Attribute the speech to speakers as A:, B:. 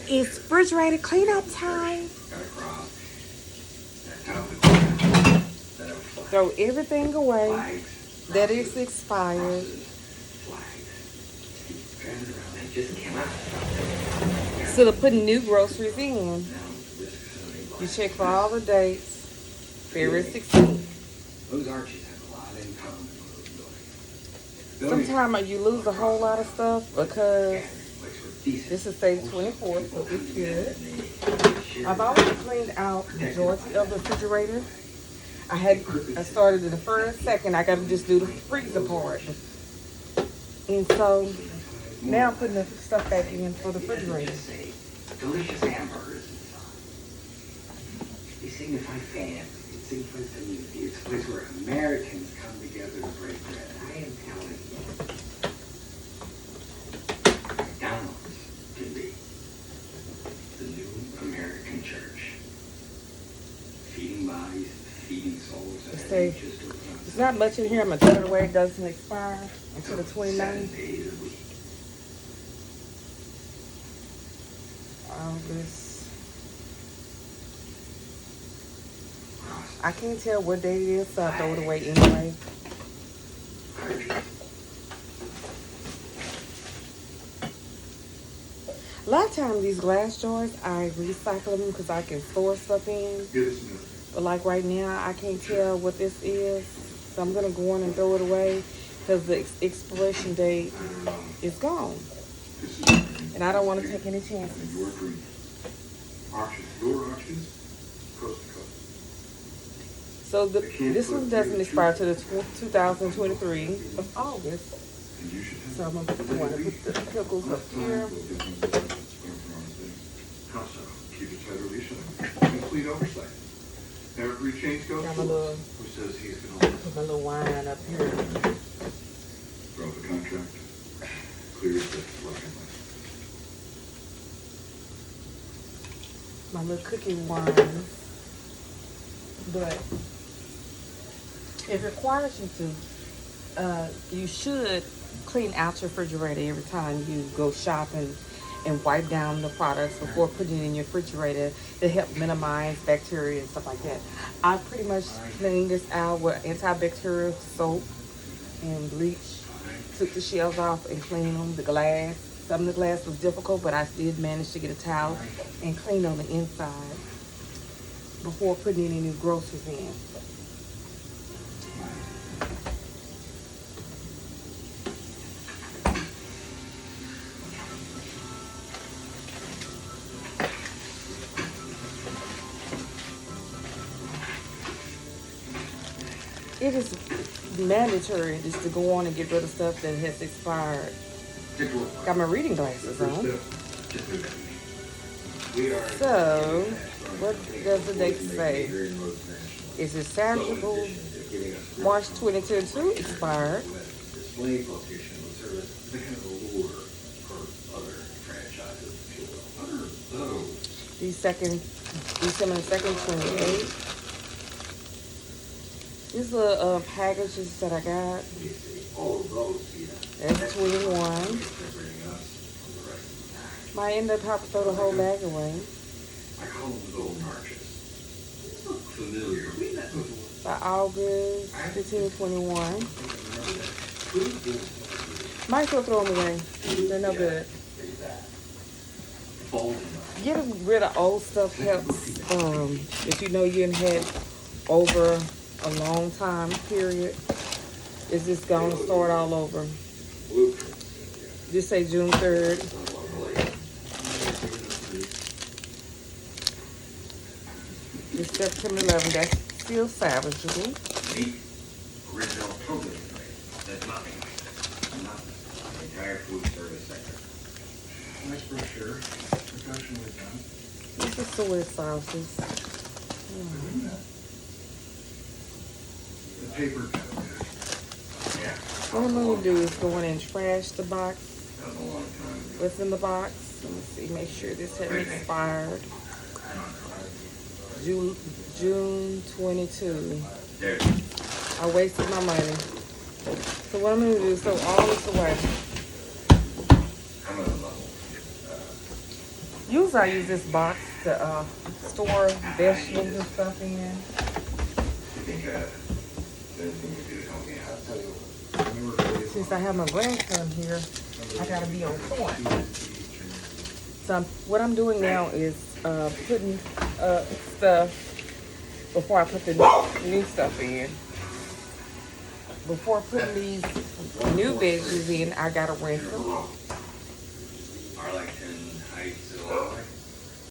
A: It's refrigerator cleanup time. Throw everything away that is expired. Instead of putting new groceries in, you check for all the dates. February 16th.
B: Those arches have a lot in common with those buildings.
A: Sometimes you lose a whole lot of stuff because this is say the 24th, so it's good. I've already cleaned out the majority of the refrigerator. I started in the first, second. I got to just do the freezer part. And so now I'm putting the stuff back in for the refrigerator.
B: Delicious hamburgers inside. They signify family. It signifies community. It's a place where Americans come together to break bread. I am telling you, McDonald's can be the new American church. Feeding bodies, feeding souls.
A: Say, there's not much in here. I'm going to throw it away. It doesn't expire until the 29th. August. I can't tell what day it is, so I throw it away anyway. A lot of times these glass jars, I recycle them because I can store stuff in. But like right now, I can't tell what this is. So I'm going to go in and throw it away because the expiration date is gone. And I don't want to take any chances.
C: Your dream. Your auctions, coast to coast.
A: So this one doesn't expire till the 2023 of August. So I'm going to put the pickles up here.
C: How so? Keep it tight or leash on. Complete oversight. Never free change goes.
A: Got
C: Who says he's going to
A: put my little wine up here.
C: Draw the contract. Clear as day, black and white.
A: My little cookie wine. But it requires you to, you should clean out your refrigerator every time you go shopping and wipe down the products before putting it in your refrigerator to help minimize bacteria and stuff like that. I pretty much cleaned this out with antibacterial soap and bleach. Took the shells off and cleaned them, the glass. Some of the glass was difficult, but I did manage to get a towel and clean on the inside before putting any new groceries in. It is mandatory just to go on and get rid of stuff that has expired. Got my reading glasses on. So, what does the date say? Is it Saturday, March 2022 expired? December 2nd, 28. These are packages that I got. That's 21. Might end up having to throw the whole bag away.
B: I call them gold arches. It's not familiar.
A: By August 1521. Might as well throw them away. They're no good. Getting rid of old stuff helps if you know you had over a long time period. It's just going to start all over. Just say June 3rd. It's September 11th. That's still salvageable.
B: Original program. There's nothing like that. Nothing. The entire food service sector. Nice brochure. Professionally done.
A: This is soy sauces.
B: The paper. Yeah.
A: What I'm going to do is go in and trash the box. What's in the box? Let me see. Make sure this hasn't expired. June 22. I wasted my money. So what I'm going to do is throw all this away. Usually I use this box to store vegetables and stuff in.
B: You think there's anything you do to help me out? I'll tell you what.
A: Since I have my grandson here, I gotta be on point. So what I'm doing now is putting stuff before I put the new stuff in. Before putting these new veggies in, I gotta rinse them.
B: Arlington Heights, Illinois.